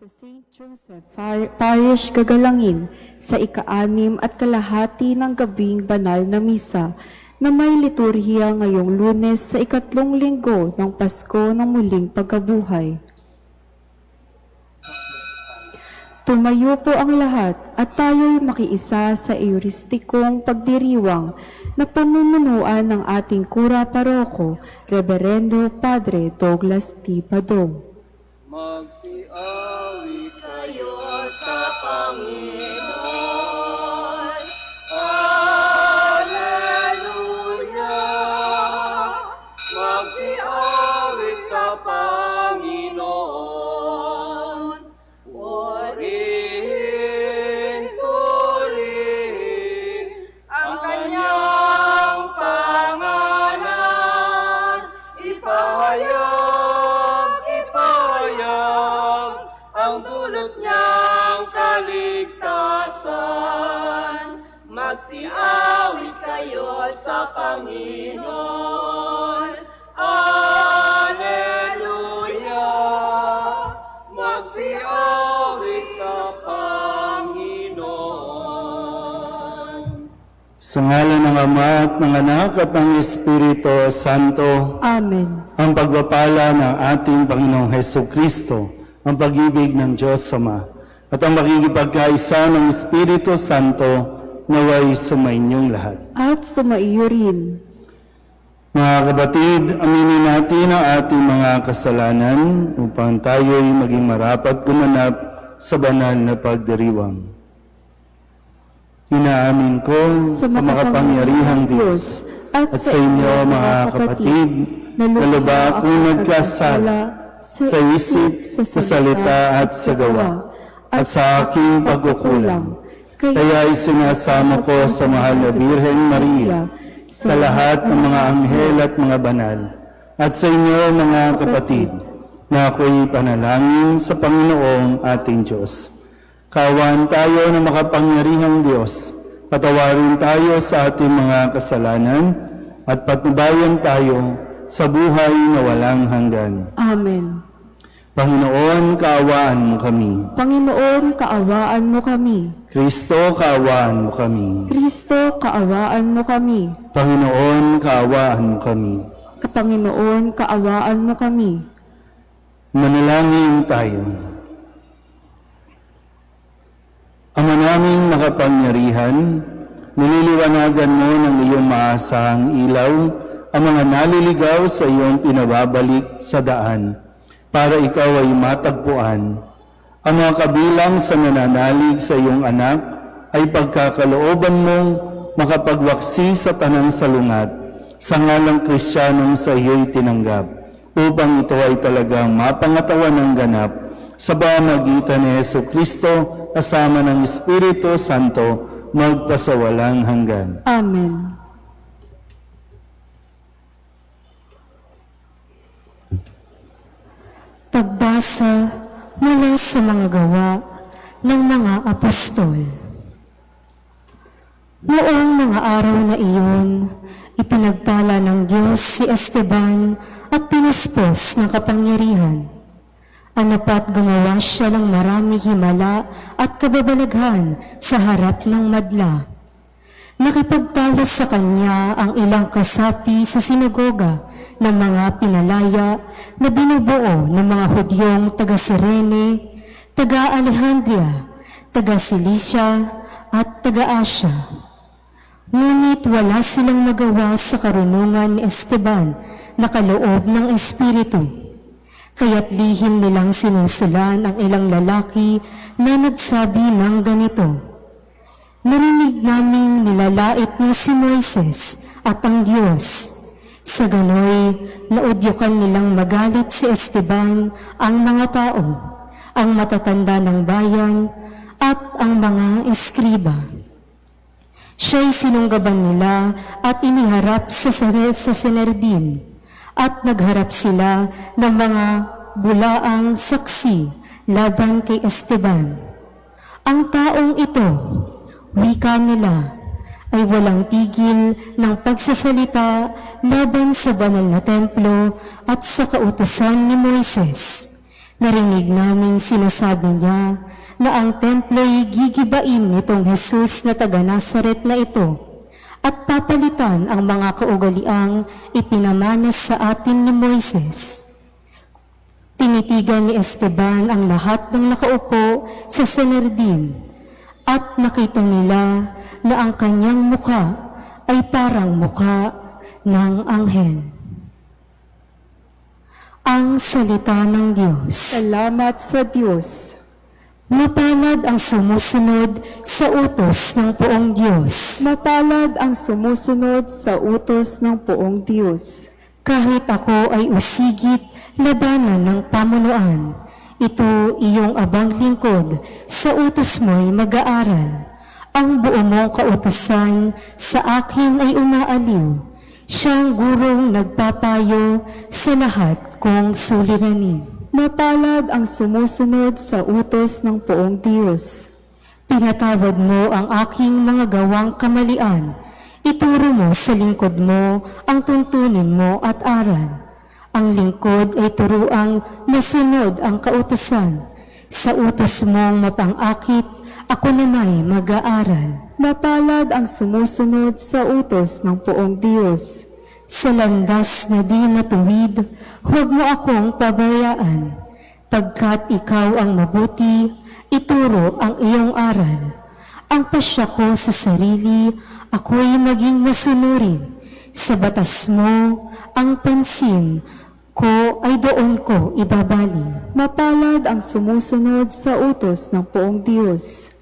sa St. Joseph Parish Gagalangin sa ika-6 at kalahati ng gabing banal na misa na may liturhiya ngayong Lunes sa ikatlong linggo ng Pasko ng muling pagkabuhay. Tumayo po ang lahat at tayo'y makiisa sa euristikong pagdiriwang na pamumunuan ng ating kura paroko, Reverendo Padre Douglas T. Padong. Magsiawi kayo sa Panginoon. Alleluia. Magsiawi sa Panginoon. Purihin, purihin ang kanyang pangalan. Ipahayag, ipahayag ang dulot niyang kaligtasan. Magsiawit kayo sa Panginoon. Alleluia. Magsiawit sa Panginoon. Sa ngalan ng Ama at ng Anak at ng Espiritu Santo, Amen. ang pagpapala ng ating Panginoong Hesukristo, ang pag-ibig ng Diyos Ama, at ang makikipagkaisa ng Espiritu Santo naway sumainyong lahat. At sumaiyo rin. Mga kapatid, aminin natin ang ating mga kasalanan upang tayo'y maging marapat gumanap sa banal na pagdiriwang. Inaamin ko sa makapangyarihang Diyos at sa inyo mga kapatid na lubha akong nagkasala sa isip, sa salita at sa gawa at sa aking pagkukulang. Kaya isinasamo ko sa mahal na Birhen Maria, sa lahat ng mga anghel at mga banal, at sa inyo mga kapatid, na ako'y panalangin sa Panginoong ating Diyos. Kaawaan tayo ng makapangyarihang Diyos, patawarin tayo sa ating mga kasalanan, at patnubayan tayo sa buhay na walang hanggan. Amen. Panginoon, kaawaan mo kami. Panginoon, kaawaan mo kami. Kristo, kaawaan mo kami. Kristo, kaawaan mo kami. Panginoon, kaawaan mo kami. Kapanginoon, kaawaan mo kami. Manalangin tayo. Ama naming makapangyarihan, nililiwanagan mo ng iyong maasahang ilaw ang mga naliligaw sa iyong pinababalik sa daan, para ikaw ay matagpuan. Ang mga kabilang sa nananalig sa iyong anak ay pagkakalooban mong makapagwaksi sa tanang salungat sa ngalang Kristiyanong sa iyo'y tinanggap, upang ito ay talagang mapangatawan ng ganap sa pamamagitan ni Hesukristo kasama ng Espiritu Santo magpasawalang hanggan. Amen. Pagbasa mula sa mga gawa ng mga apostol. Noong mga araw na iyon, ipinagpala ng Diyos si Esteban at pinuspos ng kapangyarihan. Anapat gumawa siya ng marami himala at kababalaghan sa harap ng madla. Nakipagtalo sa kanya ang ilang kasapi sa sinagoga ng mga pinalaya na binubuo ng mga Hudyong taga-Sirene, taga-Alejandria, taga-Cilicia at taga-Asya. Ngunit wala silang magawa sa karunungan ni Esteban na kaloob ng Espiritu. Kaya't lihim nilang sinusulan ang ilang lalaki na nagsabi ng ganito, "Narinig naming nilalait niya si Moises at ang Diyos." Sa ganoy, naudyukan nilang magalit si Esteban, ang mga tao, ang matatanda ng bayan, at ang mga eskriba. Siya'y sinunggaban nila at iniharap sa Sanhedrin, at nagharap sila ng mga bulaang saksi laban kay Esteban. Ang taong ito, wika nila, ay walang tigil ng pagsasalita laban sa banal na templo at sa kautusan ni Moises. Narinig namin sinasabi niya na ang templo'y gigibain nitong Jesus na taga Nazaret na ito at papalitan ang mga kaugaliang ipinamanas sa atin ni Moises. Tinitigan ni Esteban ang lahat ng nakaupo sa Sanhedrin at nakita nila na ang kanyang mukha ay parang mukha ng anghel. Ang salita ng Diyos. Salamat sa Diyos. Mapalad ang sumusunod sa utos ng poong Diyos. Mapalad ang sumusunod sa utos ng poong Diyos. Kahit ako ay usigit labanan ng pamunuan, ito iyong abang lingkod, sa utos mo'y mag-aaral. Ang buo mong kautusan sa akin ay umaaliw. Siyang gurong nagpapayo sa lahat kong suliranin. Mapalad ang sumusunod sa utos ng poong Diyos. Pinatawad mo ang aking mga gawang kamalian. Ituro mo sa lingkod mo ang tuntunin mo at aral. Ang lingkod ay turuang masunod ang kautusan. Sa utos mong mapang-akit, ako nama'y mag-aaral. Mapalad ang sumusunod sa utos ng poong Diyos. Sa landas na di matuwid, huwag mo akong pabayaan. Pagkat ikaw ang mabuti, ituro ang iyong aral. Ang pasya ko sa sarili, ako'y maging masunurin. Sa batas mo, ang pansin ko ay doon ko ibabali. Mapalad ang sumusunod sa utos ng poong Diyos.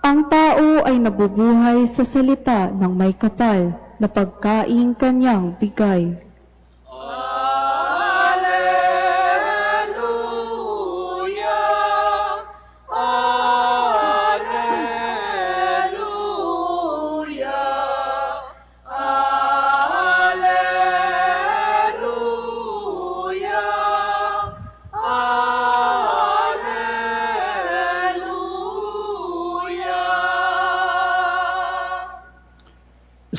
Ang tao ay nabubuhay sa salita ng may kapal na pagkaing kanyang bigay.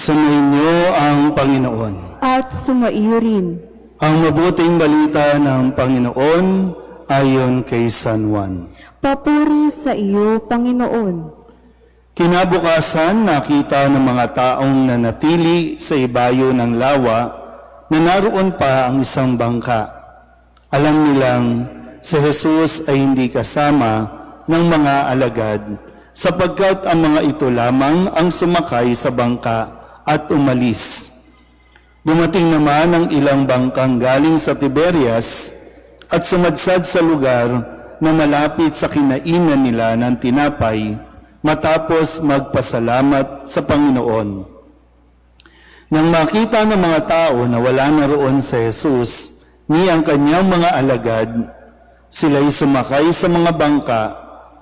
Sumainyo ang Panginoon. At sumaiyo rin. Ang mabuting balita ng Panginoon ayon kay San Juan. Papuri sa iyo, Panginoon. Kinabukasan, nakita ng mga taong nanatili sa ibayo ng lawa na naroon pa ang isang bangka. Alam nilang si Jesus ay hindi kasama ng mga alagad, sapagkat ang mga ito lamang ang sumakay sa bangka at umalis. Dumating naman ang ilang bangkang galing sa Tiberias at sumadsad sa lugar na malapit sa kinainan nila ng tinapay matapos magpasalamat sa Panginoon. Nang makita ng mga tao na wala na roon si Jesus ni ang kanyang mga alagad, sila'y sumakay sa mga bangka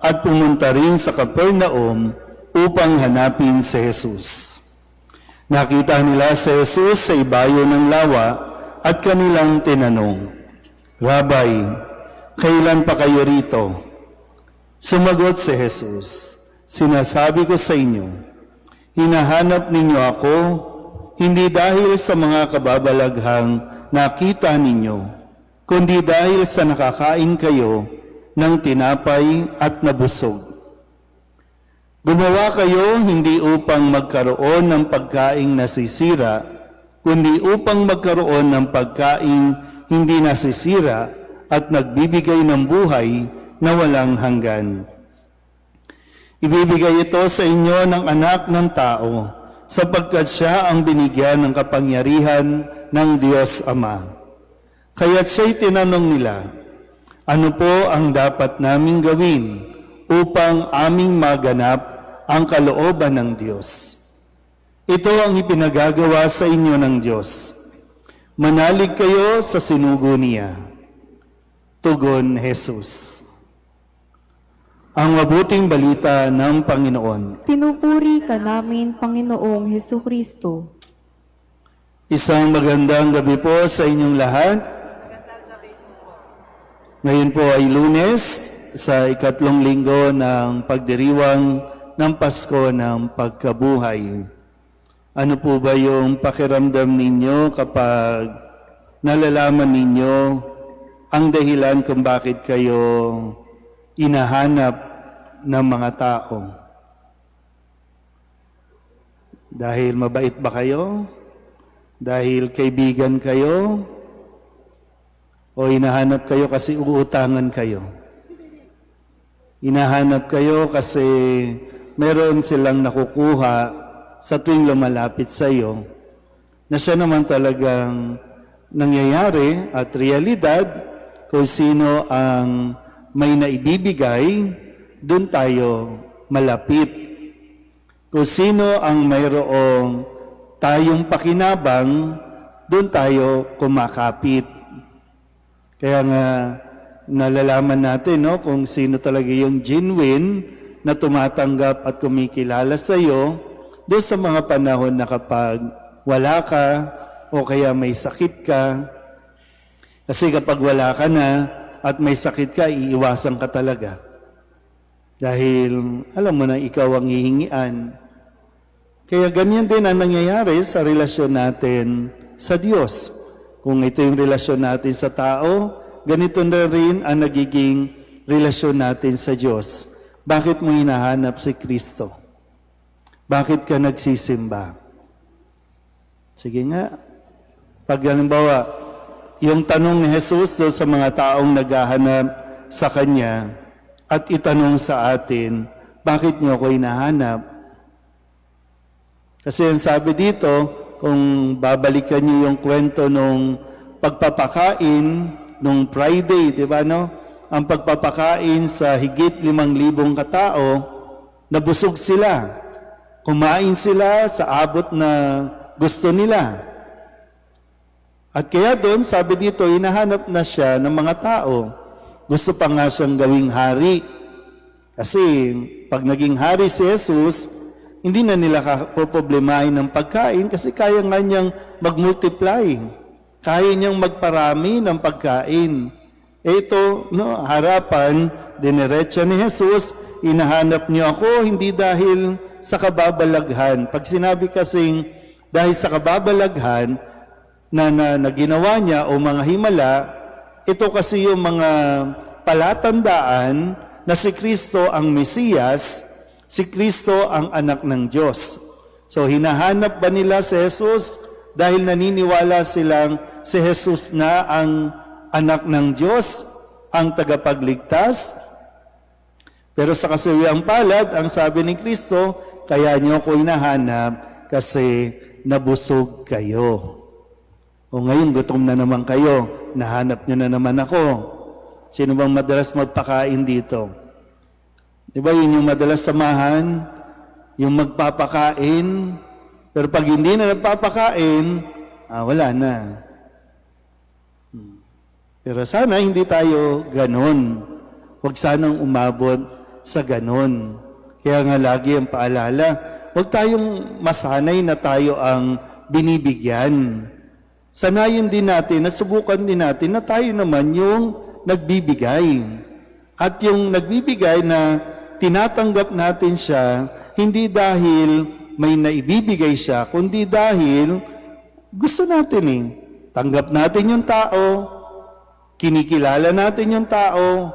at pumunta rin sa Capernaum upang hanapin si Jesus. Nakita nila si Jesus sa ibayo ng lawa at kanilang tinanong, "Rabay, kailan pa kayo rito?" Sumagot si Jesus, "Sinasabi ko sa inyo, hinahanap ninyo ako, hindi dahil sa mga kababalaghang nakita ninyo, kundi dahil sa nakakain kayo ng tinapay at nabusog. Gumawa kayo hindi upang magkaroon ng pagkaing nasisira, kundi upang magkaroon ng pagkaing hindi nasisira at nagbibigay ng buhay na walang hanggan. Ibibigay ito sa inyo ng Anak ng Tao, sapagkat siya ang binigyan ng kapangyarihan ng Diyos Ama." Kaya't siya'y tinanong nila, "Ano po ang dapat naming gawin upang aming maganap ang kalooban ng Diyos?" Ito ang ipinagagawa sa inyo ng Diyos. Manalig kayo sa sinugo niya. Tugon Jesus. Ang mabuting balita ng Panginoon. Pinupuri ka namin, Panginoong Hesus Kristo. Isang magandang gabi po sa inyong lahat. Ngayon po ay Lunes, sa ikatlong linggo ng pagdiriwang ng Pasko ng Pagkabuhay. Ano po ba yung pakiramdam ninyo kapag nalalaman ninyo ang dahilan kung bakit kayo inahanap ng mga tao? Dahil mabait ba kayo? Dahil kaibigan kayo? O hinahanap kayo kasi uutangan kayo? Hinahanap kayo kasi meron silang nakukuha sa tuwing lumalapit sa iyo na siya naman talagang nangyayari at realidad. Kung sino ang may naibibigay, doon tayo malapit. Kung sino ang mayroong tayong pakinabang, doon tayo kumakapit. Kaya nga nalalaman natin kung sino talaga yung genuine na tumatanggap at kumikilala sa iyo doon sa mga panahon na kapag wala ka o kaya may sakit ka. Kasi kapag wala ka na at may sakit ka, iiwasan ka talaga. Dahil alam mo na ikaw ang hihingian. Kaya ganyan din ang nangyayari sa relasyon natin sa Diyos. Kung ito yung relasyon natin sa tao, ganito na rin ang nagiging relasyon natin sa Diyos. Bakit mo hinahanap si Kristo? Bakit ka nagsisimba? Sige nga. Pag halimbawa, yung tanong ni Jesus doon sa mga taong naghahanap sa Kanya at itanong sa atin, bakit niyo ako hinahanap? Kasi ang sabi dito, kung babalikan niyo yung kwento nung pagpapakain nung Friday, di ba no? Ang pagpapakain sa higit 5,000 katao, nabusog sila. Kumain sila sa abot na gusto nila. At kaya doon, sabi dito, hinahanap na siya ng mga tao. Gusto pa nga siyang gawing hari. Kasi pag naging hari si Jesus, hindi na nila poproblemahin ng pagkain kasi kaya nga niyang mag-multiply. Kaya niyang magparami ng pagkain. Ito, harapan, diniretso ni Jesus, hinahanap niyo ako, hindi dahil sa kababalaghan. Pag sinabi kasing dahil sa kababalaghan na ginawa niya o mga himala, ito kasi yung mga palatandaan na si Kristo ang Mesiyas, si Kristo ang anak ng Diyos. So hinahanap ba nila si Jesus dahil naniniwala silang si Jesus na ang anak ng Diyos, ang tagapagligtas? Pero sa kasawiang palad, ang sabi ni Kristo, kaya niyo ako hinahanap kasi nabusog kayo. O ngayon, gutom na naman kayo, nahanap niyo na naman ako. Sino bang madalas magpakain dito? Di ba yun yung madalas samahan? Yung magpapakain. Pero pag hindi na nagpapakain, wala na. Pero sana hindi tayo ganon. Huwag sanang umabot sa ganon. Kaya nga lagi ang paalala, huwag tayong masanay na tayo ang binibigyan. Sanayin din natin at subukan din natin na tayo naman yung nagbibigay. At yung nagbibigay na tinatanggap natin siya, hindi dahil may naibibigay siya, kundi dahil gusto natin tanggap natin yung tao, kinikilala natin yung tao,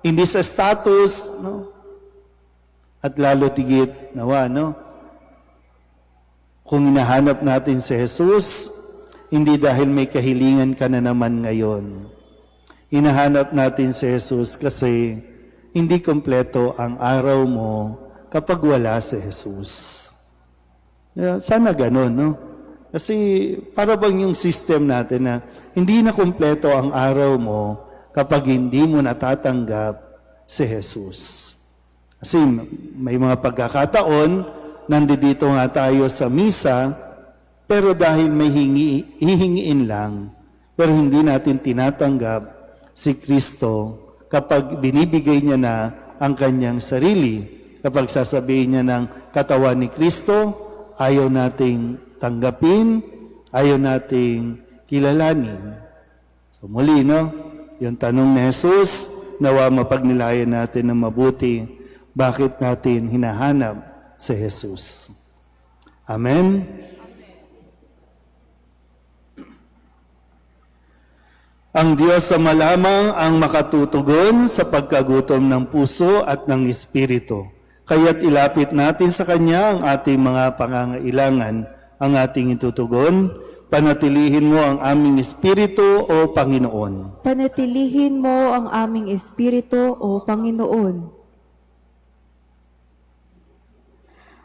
hindi sa status, At lalo tigit, nawa, Kung hinahanap natin si Jesus, hindi dahil may kahilingan ka na naman ngayon. Hinahanap natin si Jesus kasi hindi kompleto ang araw mo kapag wala si Jesus. Sana ganun, Kasi para bang yung system natin na hindi na kompleto ang araw mo kapag hindi mo natatanggap si Jesus. Kasi may mga pagkakataon, nandito nga tayo sa misa, pero dahil may hihingiin lang, pero hindi natin tinatanggap si Kristo kapag binibigay niya na ang kanyang sarili. Kapag sasabihin niya ng katawan ni Kristo, ayaw nating tanggapin, ayaw nating kilalanin. So muli, no? Yung tanong ni Jesus, nawa mapagnilayan natin ng mabuti, bakit natin hinahanap si Jesus? Amen? Ang Diyos sa malamang ang makatutugon sa pagkagutom ng puso at ng espiritu. Kaya't ilapit natin sa Kanya ang ating mga pangangailangan, ang ating itutugon. Panatilihin mo ang aming espiritu, O Panginoon. Panatilihin mo ang aming espiritu, O Panginoon.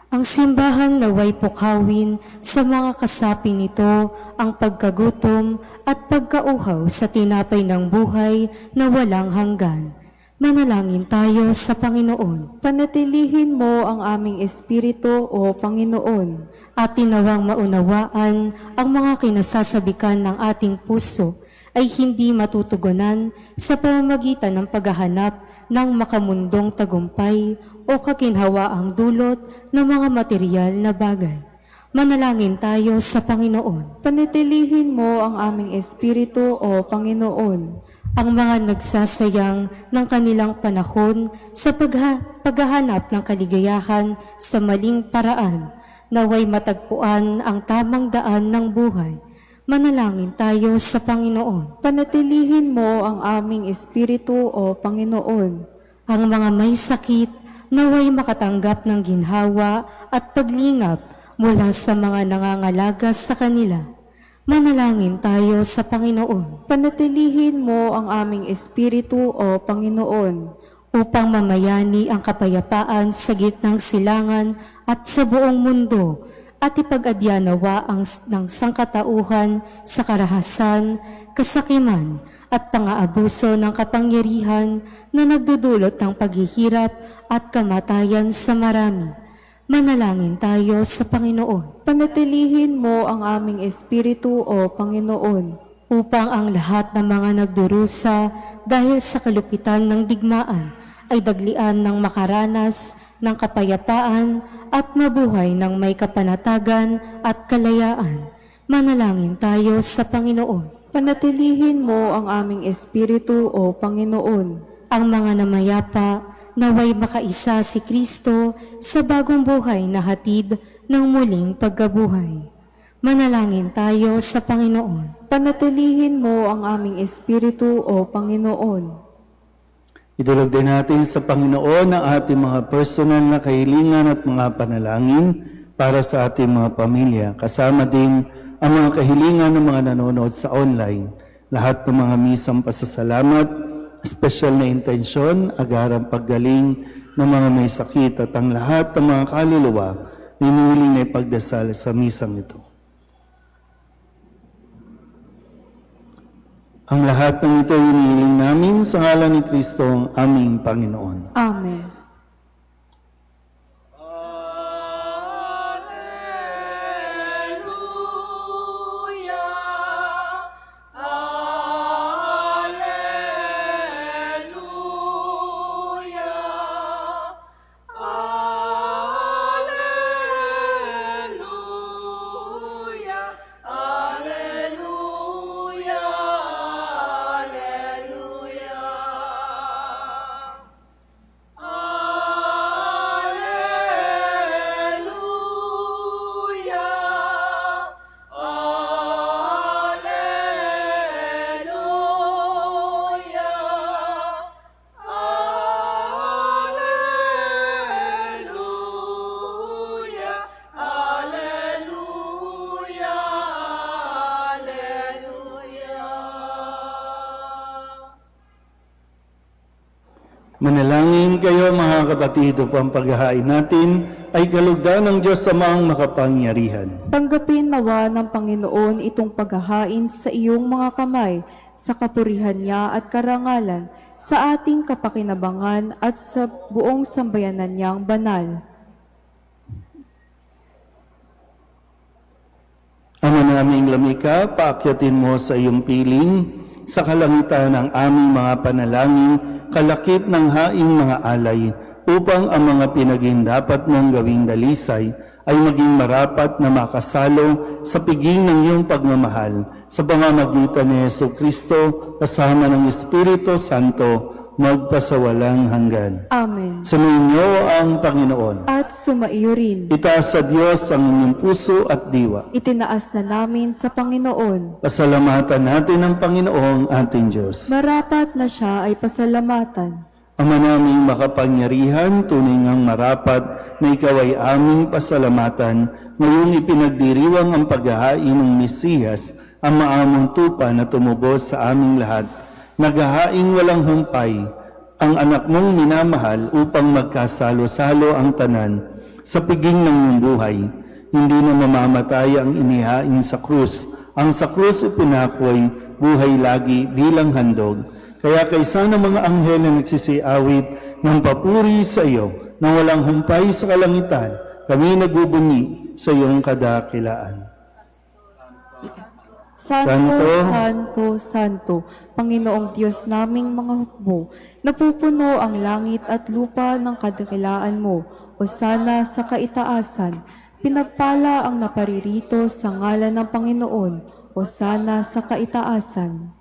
Ang simbahan naway pukawin sa mga kasapi nito ang pagkagutom at pagkauhaw sa tinapay ng buhay na walang hanggan. Manalangin tayo sa Panginoon. Panatilihin mo ang aming espiritu, O Panginoon. At tinawang maunawaan ang mga kinasasabikan ng ating puso ay hindi matutugunan sa pamamagitan ng paghahanap ng makamundong tagumpay o kaginhawaang dulot ng mga material na bagay. Manalangin tayo sa Panginoon. Panatilihin mo ang aming espiritu, O Panginoon. Ang mga nagsasayang ng kanilang panahon sa paghahanap ng kaligayahan sa maling paraan, naway matagpuan ang tamang daan ng buhay. Manalangin tayo sa Panginoon. Panatilihin mo ang aming espiritu, O Panginoon. Ang mga may sakit, naway makatanggap ng ginhawa at paglingap mula sa mga nangangalagas sa kanila. Manalangin tayo sa Panginoon. Panatilihin mo ang aming espiritu, O Panginoon. Upang mamayani ang kapayapaan sa gitnang silangan at sa buong mundo, at ipag-adyanawa ng sangkatauhan sa karahasan, kasakiman, at pang-aabuso ng kapangyarihan na nagdudulot ng paghihirap at kamatayan sa marami. Manalangin tayo sa Panginoon. Panatilihin mo ang aming espiritu, O Panginoon. Upang ang lahat ng mga nagdurusa dahil sa kalupitan ng digmaan ay daglian ng makaranas ng kapayapaan at mabuhay ng may kapanatagan at kalayaan. Manalangin tayo sa Panginoon. Panatilihin mo ang aming espiritu, O Panginoon. Ang mga namayapa, naway makaisa si Kristo sa bagong buhay na hatid ng muling pagkabuhay. Manalangin tayo sa Panginoon. Panatilihin mo ang aming espiritu, O Panginoon. Idulog din natin sa Panginoon ang ating mga personal na kahilingan at mga panalangin para sa ating mga pamilya. Kasama din ang mga kahilingan ng mga nanonood sa online. Lahat ng mga misang pasasalamat, espesyal na intensyon, agarang paggaling ng mga may sakit at ang lahat ng mga kaluluwa ninuling na ipagdasal sa misang ito. Ang lahat ng ito hinihiling namin sa ngalan ni Kristo ang aming Panginoon. Amen. Manalangin kayo mga kapatid upang paghahain natin ay kalugdan ng Diyos sa mga makapangyarihan. Tanggapin nawa ng Panginoon itong paghahain sa iyong mga kamay, sa kapurihan niya at karangalan, sa ating kapakinabangan at sa buong sambayanan niyang banal. Ama naming lamika, paakyatin mo sa iyong piling sa kalangitan ang aming mga panalangin, kalakip ng haing mga alay, upang ang mga pinaghindapat mong gawing dalisay ay maging marapat na makasalo sa piging ng iyong pagmamahal sa pamamagitan ni Jesucristo kasama ng Espiritu Santo magpasawalang hanggan. Amen. Sumainyo ang Panginoon. At sumaiyo rin. Itaas sa Diyos ang inyong puso at diwa. Itinaas na namin sa Panginoon. Pasalamatan natin ang Panginoong ating Diyos. Marapat na siya ay pasalamatan. Ama naming makapangyarihan, tunay ngang marapat na ikaw ay aming pasalamatan ngayong ipinagdiriwang ang paghahain ng Mesiyas, ang maamong tupa na tumubos sa aming lahat. Naghahaing walang humpay, ang anak mong minamahal upang magkasalo-salo ang tanan sa piging ng iyong buhay. Hindi na mamamatay ang inihain sa krus. Ang sa krus ipinakoy buhay lagi bilang handog. Kaya kaysa ng mga anghel na nagsisiawit ng papuri sa iyo na walang humpay sa kalangitan, kami nagbubunyi sa iyong kadakilaan. Santo, Santo, Santo, Santo, Panginoong Diyos naming mga hukbo, napupuno ang langit at lupa ng kadakilaan mo, o sana sa kaitaasan, pinagpala ang naparirito sa ngalan ng Panginoon, o sana sa kaitaasan.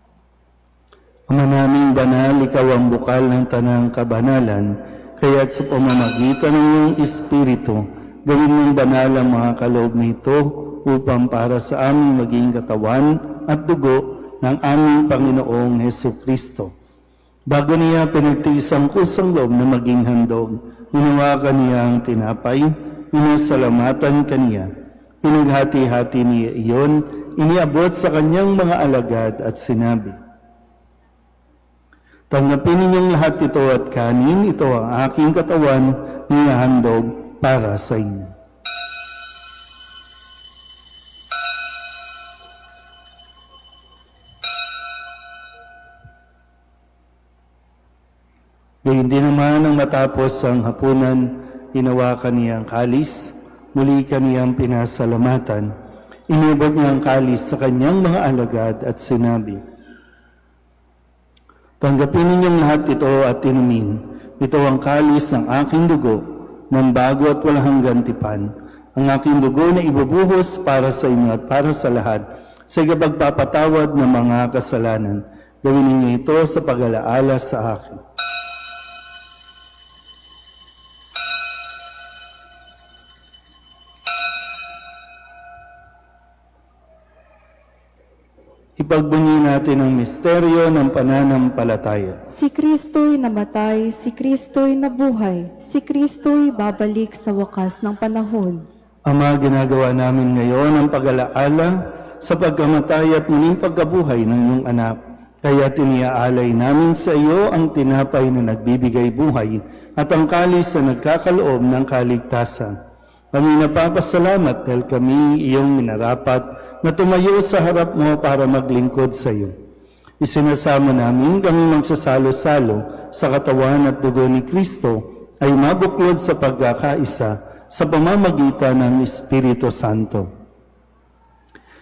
Ama naming banal, ikaw ang bukal ng tanang kabanalan, kaya't sa pamamagitan ng iyong Espiritu, gawin mong banal ang mga kaloob nito, upang para sa aming maging katawan at dugo ng aming Panginoong Hesukristo. Bago niya pinagtiis ang kusang loob na maging handog, hinawakan niya ang tinapay, pinasalamatan kaniya. Pinaghati-hati niya iyon, iniabot sa kanyang mga alagad at sinabi, "Tanggapin ninyong lahat ito at kanin, ito ang aking katawan na handog para sa inyo." Gayun din naman nang matapos ang hapunan, hinawakan niya ang kalis, muli kaniyang pinasalamatan. Inubod niya ang kalis sa kanyang mga alagad at sinabi, "Tanggapin ninyong lahat ito at inumin. Ito ang kalis ng aking dugo, ng bago at walang gantipan. Ang aking dugo na ibubuhos para sa inyo at para sa lahat, sa ikapagpapatawad ng mga kasalanan. Gawin ninyo ito sa pag-alaala sa akin." Ipagbunyi natin ang misteryo ng pananampalataya. Si Kristo'y namatay, si Kristo'y nabuhay, si Kristo'y babalik sa wakas ng panahon. Ama, ginagawa namin ngayon ang pag-alaala sa pagkamatay at muling pagkabuhay ng iyong anak. Kaya tiniaalay namin sa iyo ang tinapay na nagbibigay buhay at ang kalis na nagkakaloob ng kaligtasan. Kami napapasalamat dahil kami iyong minarapat na tumayo sa harap mo para maglingkod sa iyo. Isinasama namin kami magsasalo-salo sa katawan at dugo ni Kristo ay mabuklod sa pagkakaisa sa pamamagitan ng Espiritu Santo.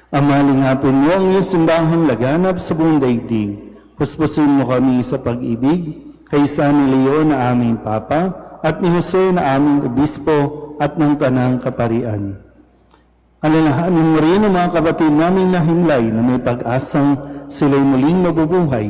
Ama, lingapin mo ang iyong simbahang laganap sa buong daigdig. Puspusin mo kami sa pag-ibig, kaysa ni Leon na aming Papa at ni Jose na aming Obispo at ng Tanang Kaparian. Alalahanin mo rin ang mga kapatid naming nahimlay na may pag-asang sila'y muling mabubuhay,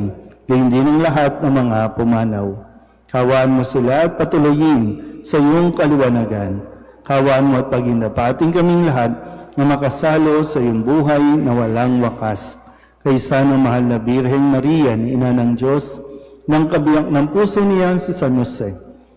gayon din ang lahat ng mga pumanaw. Kawaan mo sila at patuloyin sa iyong kaliwanagan. Kawaan mo at pagindapating kaming lahat na makasalo sa iyong buhay na walang wakas. Kaysa ng mahal na Birheng Maria ni Ina ng Diyos, ng kabiyak ng puso niya si San Jose,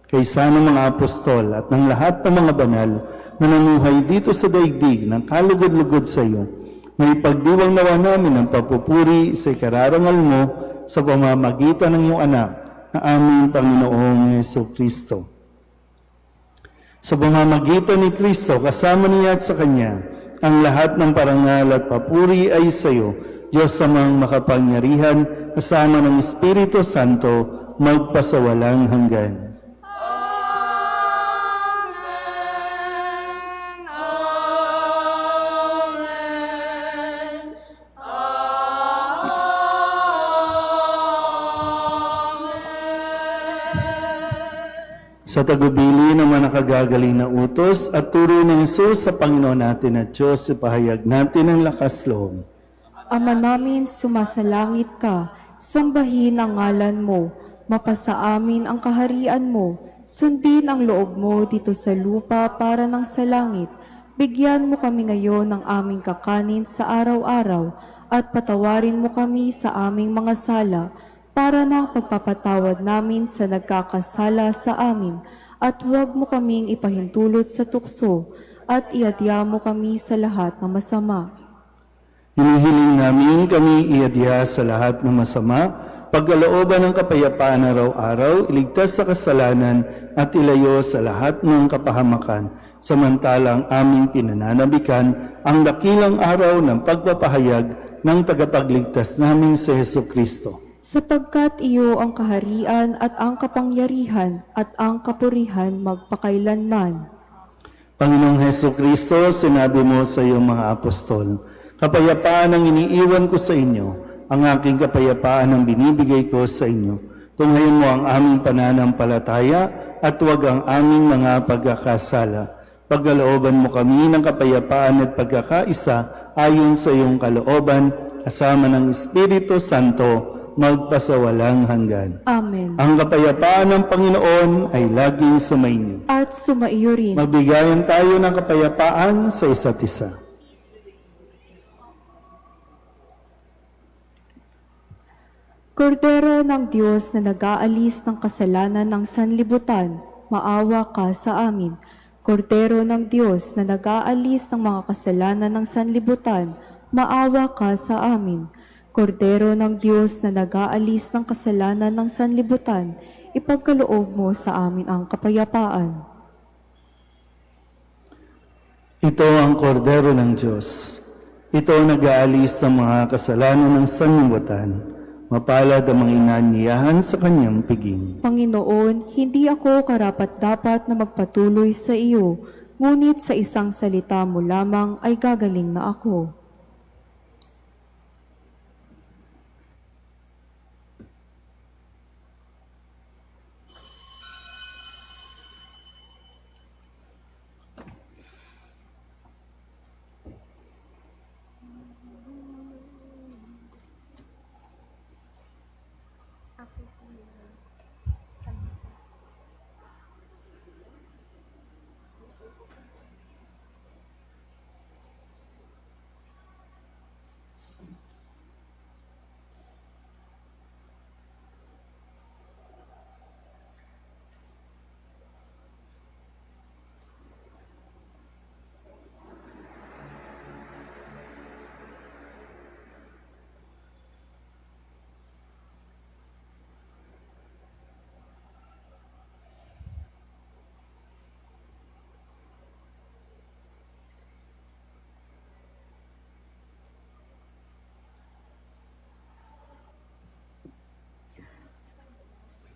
kaysa ng mga apostol at ng lahat ng mga banal na namuhay dito sa daigdig ng kalugod-lugod sa iyo, may pagdiwang nawa namin ang papupuri sa ikararangal mo sa pamamagitan ng iyong anak, na aming Panginoong Jesucristo. Sa pamamagitan ni Kristo, kasama niya at sa Kanya, ang lahat ng parangal at papuri ay sa iyo, Diyos amang makapangyarihan, kasama ng Espiritu Santo, magpasawalang hanggan. Sa tagubili ng mga nakagagaling na utos at turo ni Jesus sa Panginoon natin at Diyos, ipahayag natin ang lakas loob. Ama namin, sumasalangit ka, sambahin ang ngalan mo, mapasa amin ang kaharian mo, sundin ang loob mo dito sa lupa para ng sa langit. Bigyan mo kami ngayon ng aming kakanin sa araw-araw at patawarin mo kami sa aming mga sala para ng pagpapatawad namin sa nagkakasala sa amin at huwag mo kaming ipahintulot sa tukso at iadya mo kami sa lahat ng masama. Hinihiling namin kami iadya sa lahat ng masama, pagkalooban ng kapayapaan araw-araw, iligtas sa kasalanan at ilayo sa lahat ng kapahamakan, samantalang aming pinananabikan ang dakilang araw ng pagpapahayag ng tagapagligtas namin si Hesus Kristo. Sapagkat iyo ang kaharian at ang kapangyarihan at ang kapurihan magpakailanman. Panginoong Hesus Kristo, sinabi mo sa iyong mga apostol, kapayapaan ang iniiwan ko sa inyo, ang aking kapayapaan ang binibigay ko sa inyo. Tunghayin mo ang aming pananampalataya at huwag ang aming mga pagkakasala. Pagkalooban mo kami ng kapayapaan at pagkakaisa ayon sa iyong kalooban, kasama ng Espiritu Santo, magpasawalang hanggan. Amen. Ang kapayapaan ng Panginoon ay laging sumainyo. At sumaiyo rin. Magbigayan tayo ng kapayapaan sa isa't isa. Kordero ng Diyos na nag-aalis ng kasalanan ng sanlibutan, maawa ka sa amin. Kordero ng Diyos na nag-aalis ng mga kasalanan ng sanlibutan, maawa ka sa amin. Kordero ng Diyos na nag-aalis ng kasalanan ng sanlibutan, ipagkaloob mo sa amin ang kapayapaan. Ito ang kordero ng Diyos. Ito ang nag-aalis ng mga kasalanan ng sanlibutan. Mapalad ang mga inanyayahan sa kanyang piging. Panginoon, hindi ako karapat-dapat na magpatuloy sa iyo, ngunit sa isang salita mo lamang ay gagaling na ako.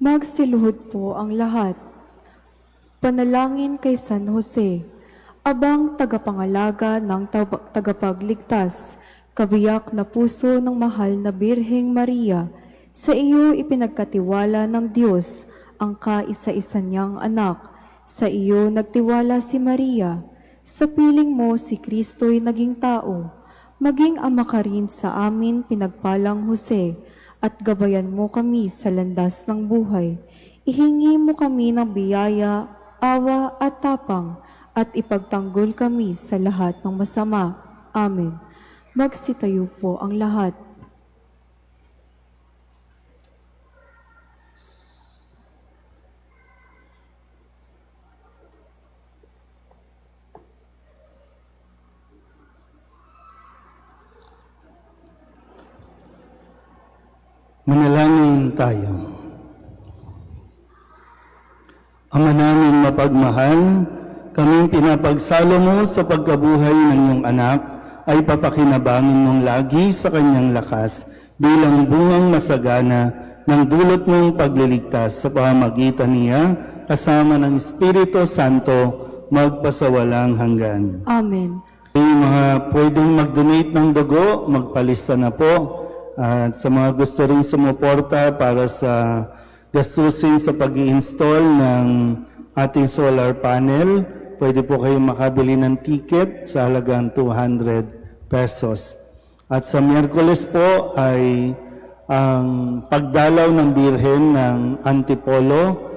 Magsiluhod po ang lahat. Panalangin kay San Jose, abang tagapangalaga ng tagapagligtas, kabiyak na puso ng mahal na Birheng Maria, sa iyo ipinagkatiwala ng Diyos ang kaisa-isa niyang anak. Sa iyo nagtiwala si Maria, sa piling mo si Kristo'y naging tao. Maging ama ka rin sa amin, pinagpalang Jose, at gabayan mo kami sa landas ng buhay. Ihingi mo kami ng biyaya, awa at tapang, at ipagtanggol kami sa lahat ng masama. Amen. Magsitayo po ang lahat. Manalangin tayo. Ama naming mapagmahal, kaming pinapagsalo mo sa pagkabuhay ng iyong anak ay papakinabangin mong lagi sa kanyang lakas bilang bungang masagana ng dulot mong pagliligtas sa pamamagitan niya kasama ng Espiritu Santo magpasawalang hanggan. Amen. Yung mga pwedeng mag-donate ng dugo, magpalista na po. At sa mga gusto rin sumuporta para sa gastusin sa pag-i-install ng ating solar panel. Pwede po kayong makabili ng ticket sa halagang 200 pesos. At sa Miyerkules po ay ang pagdalaw ng Birhen ng Antipolo.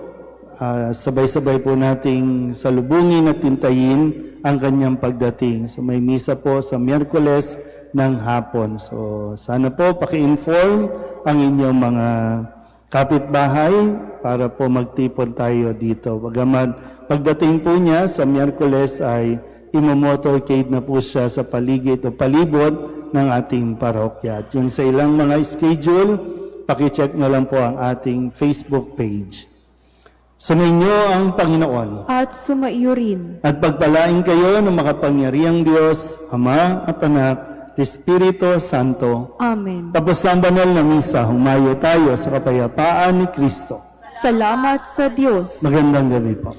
Sabay-sabay po nating salubungin at tintayin ang kanyang pagdating. So may misa po sa Miyerkules ng hapon. So sana po paki-inform ang inyong mga kapitbahay para po magtipon tayo dito. Bagaman pagdating po niya sa Miyerkules ay imo-motorcade na po siya sa paligid o palibot ng ating parokya. At yung sa ilang mga schedule, pakicheck na lang po ang ating Facebook page. Sumainyo ang Panginoon At sumaiyo rin. at pagpalain kayo ng makapangyarihang Diyos, Ama at Anak, at Espiritu Santo. Amen. Tapos ang banal na misa, humayo tayo sa kapayapaan ni Kristo. Salamat sa Diyos. Magandang gabi po.